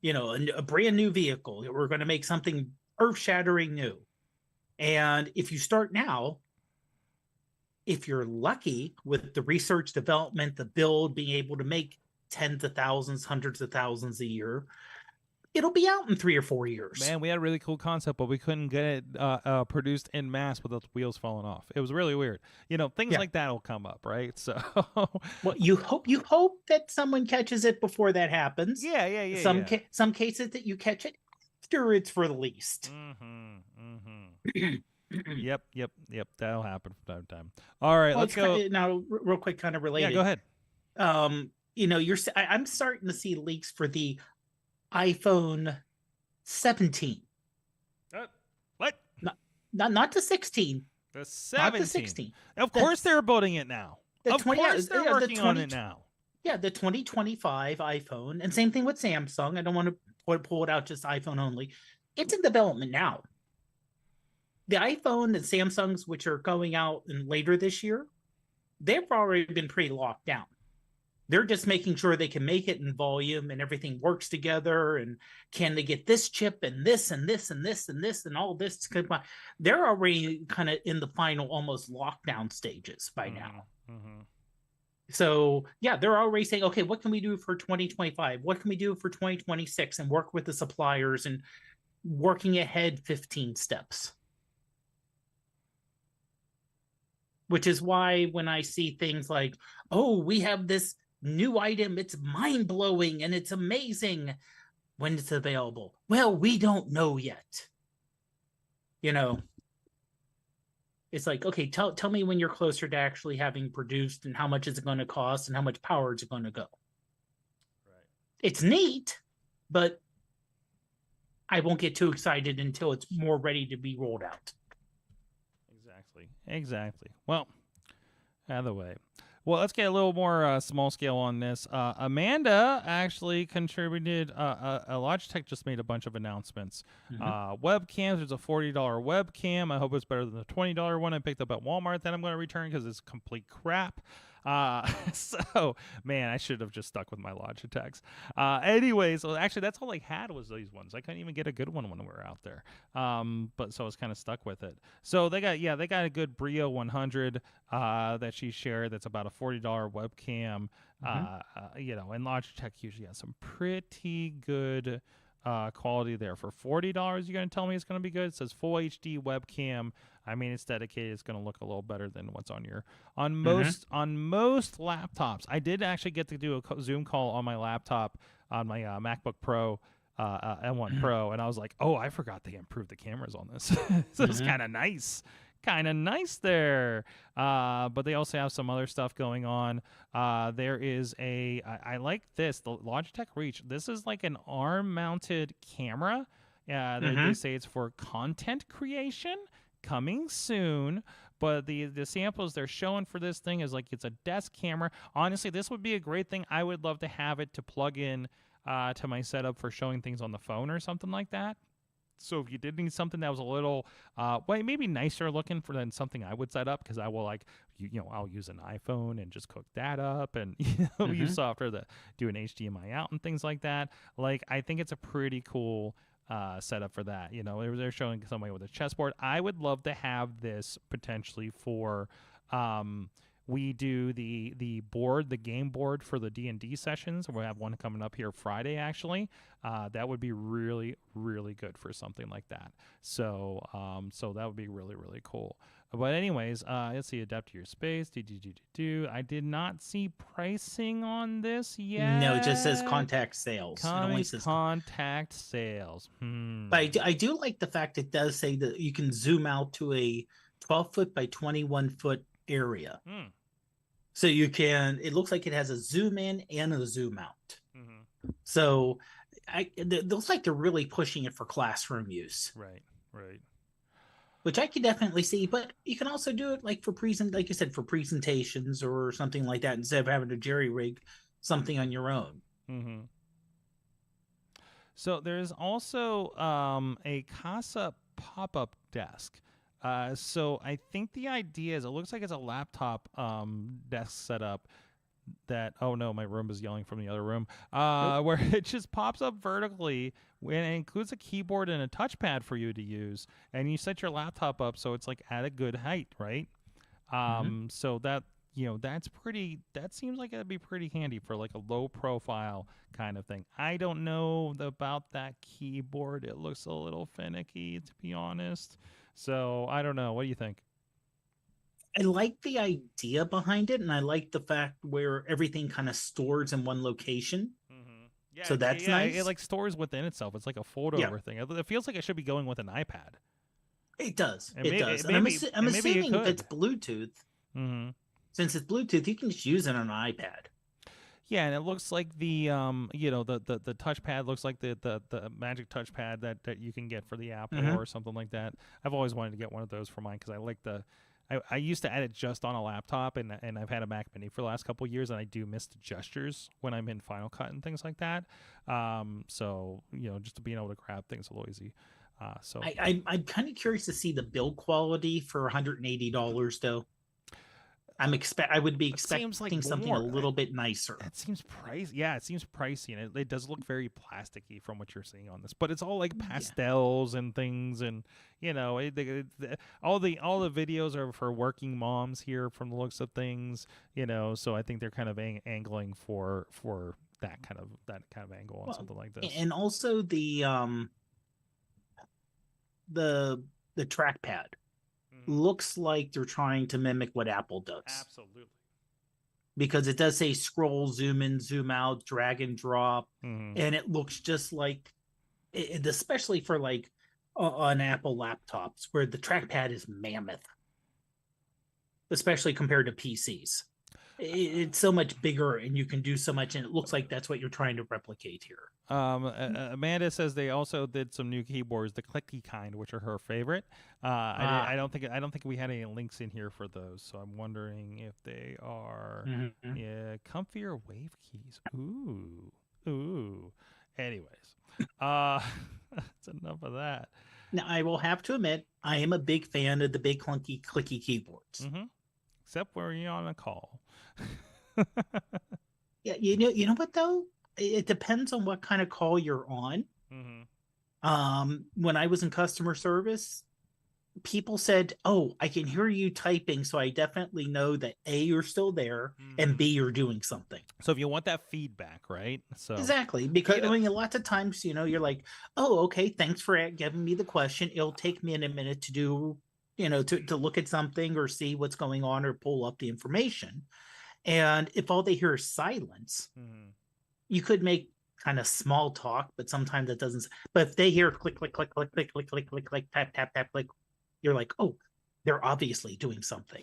S5: a brand new vehicle. We're going to make something earth-shattering new. And if you start now, if you're lucky with the research, development, the build, being able to make tens of thousands, hundreds of thousands a year, it'll be out in 3 or 4 years.
S4: Man, we had a really cool concept, but we couldn't get it produced en masse without the wheels falling off. It was really weird. Things like that will come up, right? So,
S5: well, you hope that someone catches it before that happens.
S4: Yeah.
S5: Some cases that you catch it after it's released.
S4: Yep. That'll happen from time to time. All right, let's go
S5: now. Real quick, kind of related.
S4: Yeah, go ahead.
S5: I'm starting to see leaks for the iPhone 17.
S4: What?
S5: Not the 16.
S4: The 17.
S5: Not the 16.
S4: Of course they're building it now. Of course they're working on it now.
S5: Yeah, the 2025 iPhone, and same thing with Samsung. I don't want to pull it out just iPhone only. It's in development now. The iPhone and Samsungs, which are going out later this year, they've already been pretty locked down. They're just making sure they can make it in volume and everything works together. And can they get this chip and this and this and this and this and all this? They're already kind of in the final, almost lockdown stages by now. So yeah, they're already saying, okay, what can we do for 2025? What can we do for 2026? And work with the suppliers and working ahead 15 steps. Which is why when I see things like, oh, we have this new item, it's mind-blowing and it's amazing, when it's available. Well, we don't know yet. It's like, okay, tell me when you're closer to actually having produced, and how much is it going to cost, and how much power is it going to go. Right. It's neat, but I won't get too excited until it's more ready to be rolled out.
S4: Exactly. Well, either way. Well, let's get a little more small scale on this. Amanda actually contributed. Logitech just made a bunch of announcements. Webcams. There's a $40 webcam. I hope it's better than the $20 one I picked up at Walmart that I'm going to return because it's complete crap. So, man, I should have just stuck with my Logitechs. Anyways, so actually, that's all I had was these ones. I couldn't even get a good one when we were out there. But so I was kind of stuck with it. So they got a good Brio 100 that she shared. That's about a $40 webcam. And Logitech usually has some pretty good quality there. For $40, you're going to tell me it's going to be good? It says full HD webcam. I mean, it's dedicated. It's going to look a little better than what's on most laptops. I did actually get to do a Zoom call on my laptop on my MacBook Pro, M1 Pro, and I was like, oh, I forgot they improved the cameras on this. So it's kind of nice there. But they also have some other stuff going on. There is I like this, the Logitech Reach. This is like an arm-mounted camera. They say it's for content creation. Coming soon, but the samples they're showing for this thing is like it's a desk camera. Honestly, this would be a great thing. I would love to have it to plug in to my setup for showing things on the phone or something like that. So if you did need something that was a little maybe nicer looking than something I would set up, because I will I'll use an iPhone and just cook that up and use software to do an HDMI out and things like that. Like, I think it's a pretty cool setup for that. They're showing somebody with a chessboard. I would love to have this potentially for we do the board, the game board for the D&D sessions. We'll have one coming up here Friday, actually. That would be really, really good for something like that. So that would be really, really cool. But anyways, let's see, adapt to your space. I did not see pricing on this yet.
S5: No, it just says contact sales.
S4: It only says contact sales.
S5: But I do like the fact it does say that you can zoom out to a 12-foot by 21-foot area. So you can, it looks like it has a zoom in and a zoom out. So it looks like they're really pushing it for classroom use.
S4: Right.
S5: Which I could definitely see, but you can also do it like you said, for presentations or something like that, instead of having to jerry rig something on your own.
S4: Mm-hmm. So there's also a Casa pop-up desk. So I think the idea is it looks like it's a laptop desk setup that, oh no, my room is yelling from the other room, where it just pops up vertically and it includes a keyboard and a touchpad for you to use, and you set your laptop up so it's like at a good height, right? So that, that seems like it'd be pretty handy for like a low profile kind of thing. I don't know about that keyboard. It looks a little finicky, to be honest. So I don't know. What do you think?
S5: I like the idea behind it, and I like the fact where everything kind of stores in one location.
S4: Yeah,
S5: so that's nice.
S4: It like stores within itself. It's like a folder over thing. It feels like it should be going with an iPad.
S5: It does.
S4: And
S5: it does. And I'm assuming if it's Bluetooth, since it's Bluetooth, you can just use it on an iPad.
S4: Yeah, and it looks like the the touchpad looks like the magic touchpad that you can get for the Apple or something like that. I've always wanted to get one of those for mine because I like I used to add it just on a laptop, and I've had a Mac Mini for the last couple of years, and I do miss the gestures when I'm in Final Cut and things like that. So just to being able to grab things a little easy. So
S5: I'm kind of curious to see the build quality for $180 though. I would be expecting like something a little bit nicer.
S4: It seems pricey. Yeah, it seems pricey, and it does look very plasticky from what you're seeing on this. But it's all like pastels and things, and all the videos are for working moms here from the looks of things. So I think they're kind of angling for that kind of angle on something like this.
S5: And also the trackpad. Looks like they're trying to mimic what Apple does.
S4: Absolutely.
S5: Because it does say scroll, zoom in, zoom out, drag and drop. And it looks just like, especially for like on Apple laptops, where the trackpad is mammoth, especially compared to PCs. It's so much bigger and you can do so much, and it looks like that's what you're trying to replicate here.
S4: Amanda says they also did some new keyboards, the clicky kind, which are her favorite. I don't think we had any links in here for those, so I'm wondering if they are comfier wave keys. Ooh. Anyways, that's enough of that.
S5: Now I will have to admit I am a big fan of the big clunky clicky keyboards.
S4: Except when you're on a call.
S5: Yeah, you know what though? It depends on what kind of call you're on. When I was in customer service, people said, "Oh, I can hear you typing, so I definitely know that A, you're still there, and B, you're doing something."
S4: So if you want that feedback, right? So
S5: exactly, because I mean, lots of times, you're like, "Oh, okay, thanks for giving me the question. It'll take me a minute to do." To look at something or see what's going on or pull up the information. And if all they hear is silence, you could make kind of small talk, but sometimes it doesn't. But if they hear click, click, click, click, click, click, click, click, click, tap, tap, tap, click, you're like, oh, they're obviously doing something.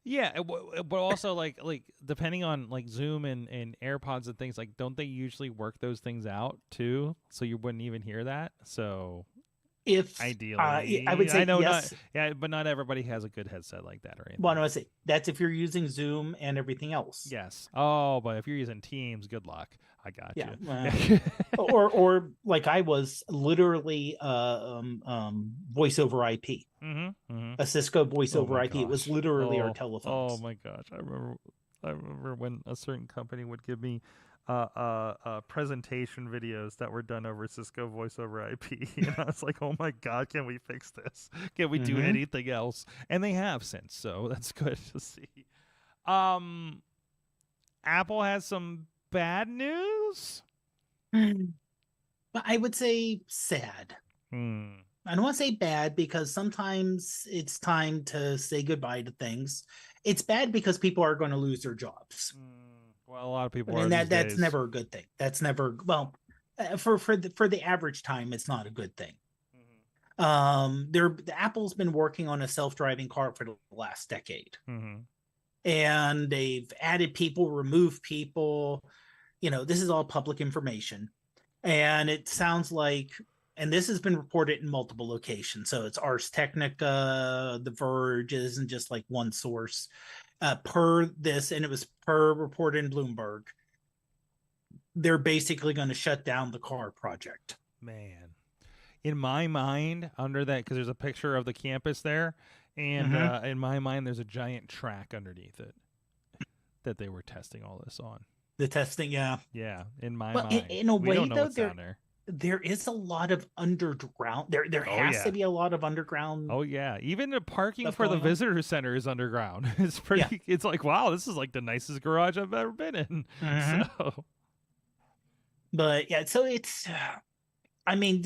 S4: Yeah, but also like depending on like Zoom and AirPods and things, like don't they usually work those things out too? So you wouldn't even hear that. So
S5: if
S4: ideally,
S5: I would say
S4: I know
S5: yes.
S4: but not everybody has a good headset like that or anything.
S5: Well, no, I say that's if you're using Zoom and everything else.
S4: Yes. Oh, but if you're using Teams, good luck. I got
S5: you. or like I was literally voice over IP. A Cisco voice over IP. It was literally our telephones.
S4: Oh my gosh! I remember when a certain company would give me presentation videos that were done over Cisco voice over IP. And I was like, oh my God, can we fix this? Can we do anything else? And they have since, so that's good to see. Apple has some bad news?
S5: I would say sad. I don't want to say bad because sometimes it's time to say goodbye to things. It's bad because people are going to lose their jobs.
S4: Well, a lot of people.
S5: And that's never a good thing. That's never for the average time, it's not a good thing. Apple's been working on a self-driving car for the last decade, and they've added people, removed people. This is all public information, and it sounds like, and this has been reported in multiple locations. So it's Ars Technica, The Verge, it isn't just like one source. Per this, and it was per report in Bloomberg, they're basically going to shut down the car project.
S4: Man, in my mind, under that, because there's a picture of the campus there, and in my mind, there's a giant track underneath it that they were testing all this on.
S5: The testing, yeah.
S4: Yeah, in my
S5: Well,
S4: mind.
S5: in a
S4: we
S5: way,
S4: don't know
S5: though,
S4: what's down there.
S5: there is a lot of underground. There has to be a lot of underground.
S4: Oh yeah, even the parking
S5: stuff
S4: for the
S5: going on.
S4: visitor center is underground. It's pretty. It's like, wow, this is like the nicest garage I've ever been in.
S5: Mhm.
S4: So
S5: But yeah, so it's. I mean,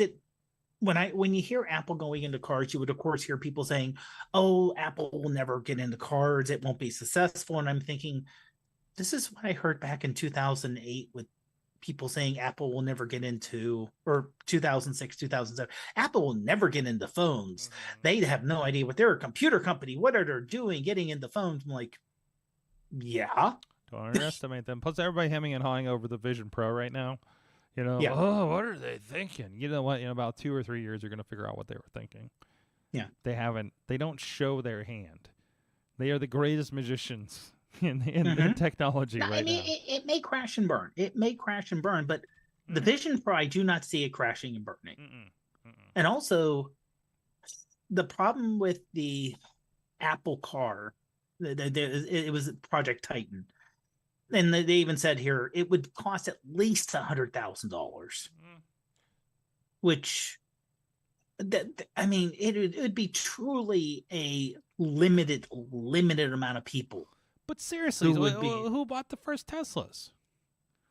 S5: when you hear Apple going into cars, you would of course hear people saying, "Oh, Apple will never get into cars; it won't be successful." And I'm thinking, this is what I heard back in 2008 with people saying Apple will never get into, or 2006, 2007. Apple will never get into phones. They have no idea what they're a computer company. What are they doing getting into phones? I'm like, yeah.
S4: don't underestimate them. Plus, everybody hemming and hawing over the Vision Pro right now. You know,
S5: Yeah.
S4: oh, what are they thinking? You know what? In about 2 or 3 years, you're going to figure out what they were thinking.
S5: Yeah.
S4: They don't show their hand. They are the greatest magicians in technology right
S5: I mean,
S4: now.
S5: it may crash and burn. It may crash and burn, but the Vision Pro, I do not see it crashing and burning. And also, the problem with the Apple car, it was Project Titan. And they even said here it would cost at least $100,000, which, I mean, it would be truly a limited amount of people.
S4: But seriously,
S5: Who would
S4: who bought the first Teslas?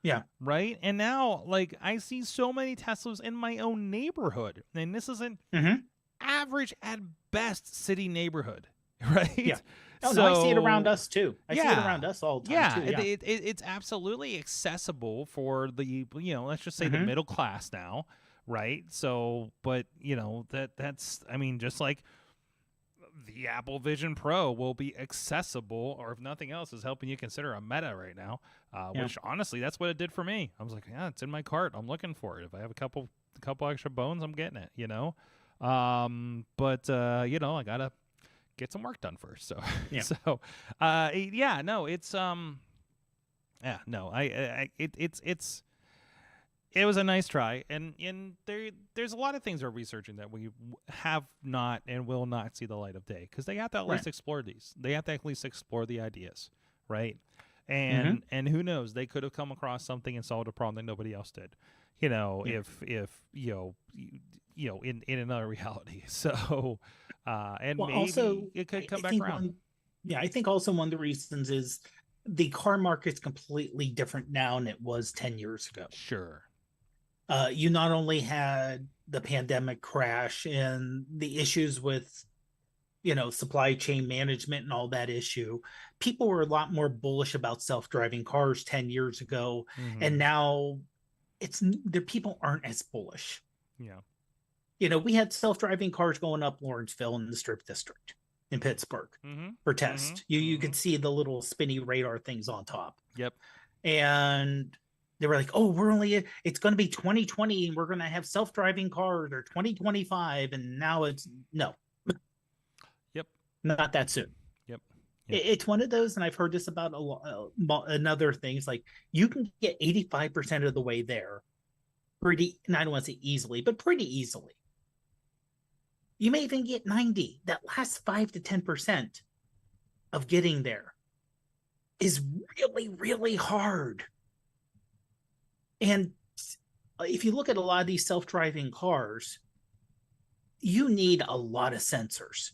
S5: Yeah.
S4: Right? And now, like, I see so many Teslas in my own neighborhood. And this is an average at best city neighborhood, right?
S5: Yeah. Oh, no, I see it around us too. I see it around us all the time too. Yeah.
S4: It's absolutely accessible for the, let's just say the middle class now, right? So, but, that's, I mean, just like the Apple Vision Pro will be accessible, or if nothing else is helping you consider a Meta right now, which honestly, that's what it did for me. I was like, yeah, it's in my cart. I'm looking for it. If I have a couple extra bones, I'm getting it, but I gotta get some work done first. So,
S5: Yeah.
S4: so, it's, it was a nice try, and there's a lot of things we're researching that we have not and will not see the light of day, because they have to at least explore these. They have to at least explore the ideas, right? And who knows, they could have come across something and solved a problem that nobody else did. If in another reality. So, and maybe
S5: also,
S4: it could come
S5: I
S4: back
S5: think
S4: around.
S5: I think also one of the reasons is the car market's completely different now than it was 10 years ago.
S4: Sure.
S5: You not only had the pandemic crash and the issues with, supply chain management and all that issue. People were a lot more bullish about self-driving cars 10 years ago. And now people aren't as bullish.
S4: Yeah.
S5: We had self-driving cars going up Lawrenceville in the Strip District in Pittsburgh for test. You could see the little spinny radar things on top.
S4: Yep.
S5: And they were like, oh, it's going to be 2020 and we're going to have self-driving cars, or 2025. And now it's no.
S4: Yep.
S5: Not that soon.
S4: Yep.
S5: It's one of those, and I've heard this about another thing. It's like you can get 85% of the way there and I don't want to say easily, but pretty easily. You may even get 90. That last 5 to 10% of getting there is really, really hard. And if you look at a lot of these self-driving cars, you need a lot of sensors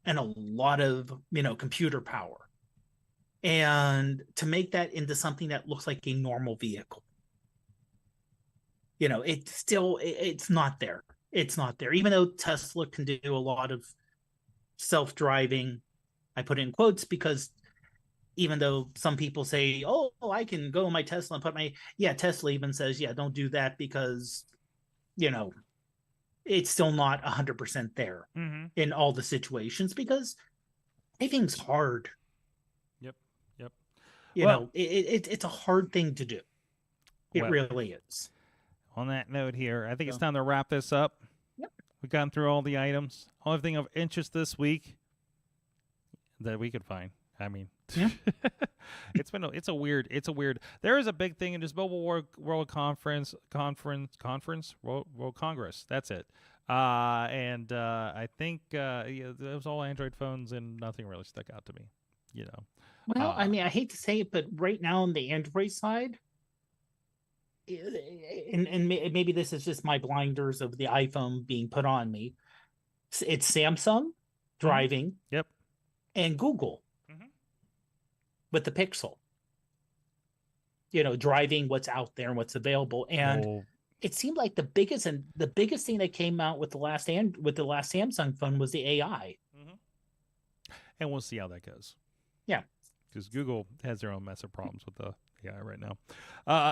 S5: and a lot of, computer power. And to make that into something that looks like a normal vehicle, it's not there. It's not there. Even though Tesla can do a lot of self-driving, I put in quotes because even though some people say, oh, I can go in my Tesla and Tesla even says, don't do that because, it's still not 100% there in all the situations, because driving's hard.
S4: Yep.
S5: It's a hard thing to do. It really is.
S4: On that note here, I think it's time to wrap this up.
S5: Yep.
S4: We've gone through all the items. Only thing of interest this week that we could find. I mean,
S5: Yeah.
S4: It's a weird. There is a big thing in this Mobile World Congress. That's it. I think it was all Android phones, and nothing really stuck out to me. You know.
S5: Well, I mean, I hate to say it, but right now on the Android side, and maybe this is just my blinders of the iPhone being put on me. It's Samsung driving,
S4: Yep,
S5: and Google with the Pixel. You know, driving what's out there and what's available, and it seemed like the biggest thing that came out with the last Samsung phone was the AI.
S4: and we'll see how that goes.
S5: Yeah.
S4: Because Google has their own mess of problems with the AI right now.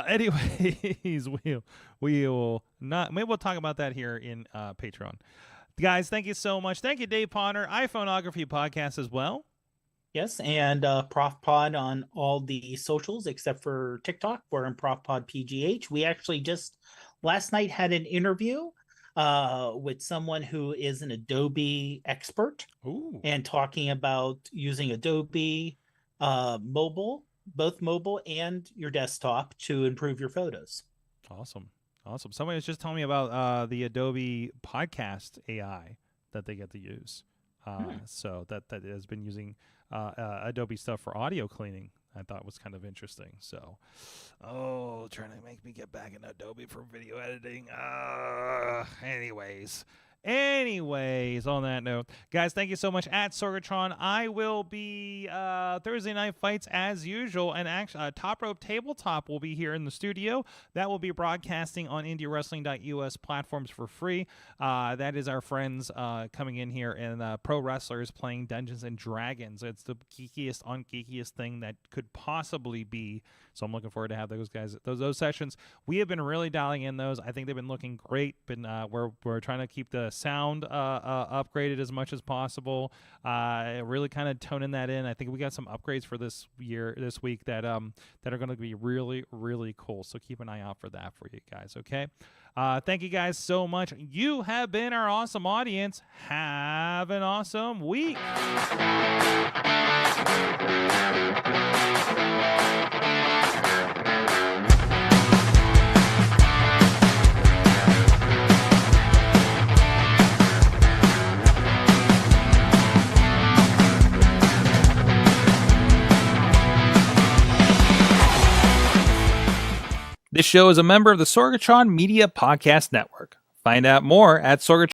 S4: Anyways, we'll not. Maybe we'll talk about that here in Patreon. Guys, thank you so much. Thank you, Dave Podnar, iPhoneography podcast as well.
S5: Yes, and Prof Pod on all the socials except for TikTok. We're in Prof Pod PGH. We actually just last night had an interview with someone who is an Adobe expert.
S4: Ooh.
S5: And talking about using Adobe mobile, both mobile and your desktop, to improve your photos.
S4: Awesome. Somebody was just telling me about the Adobe podcast AI that they get to use. So that has been using Adobe stuff for audio cleaning. I thought was kind of interesting. So, trying to make me get back in Adobe for video editing. Anyways, on that note, guys, thank you so much at Sorgatron. I will be Thursday Night Fights as usual, and actually, Top Rope Tabletop will be here in the studio. That will be broadcasting on IndieWrestling.us platforms for free. That is our friends coming in here and pro wrestlers playing Dungeons and Dragons. It's the geekiest, ungeekiest thing that could possibly be. So I'm looking forward to have those guys, those sessions. We have been really dialing in those. I think they've been looking great. We're trying to keep the sound upgraded as much as possible. Really kind of toning that in. I think we got some upgrades for this week that are going to be really, really cool. So keep an eye out for that for you guys. Okay. Thank you guys so much. You have been our awesome audience. Have an awesome week. This show is a member of the Sorgatron Media Podcast Network. Find out more at Sorgatron.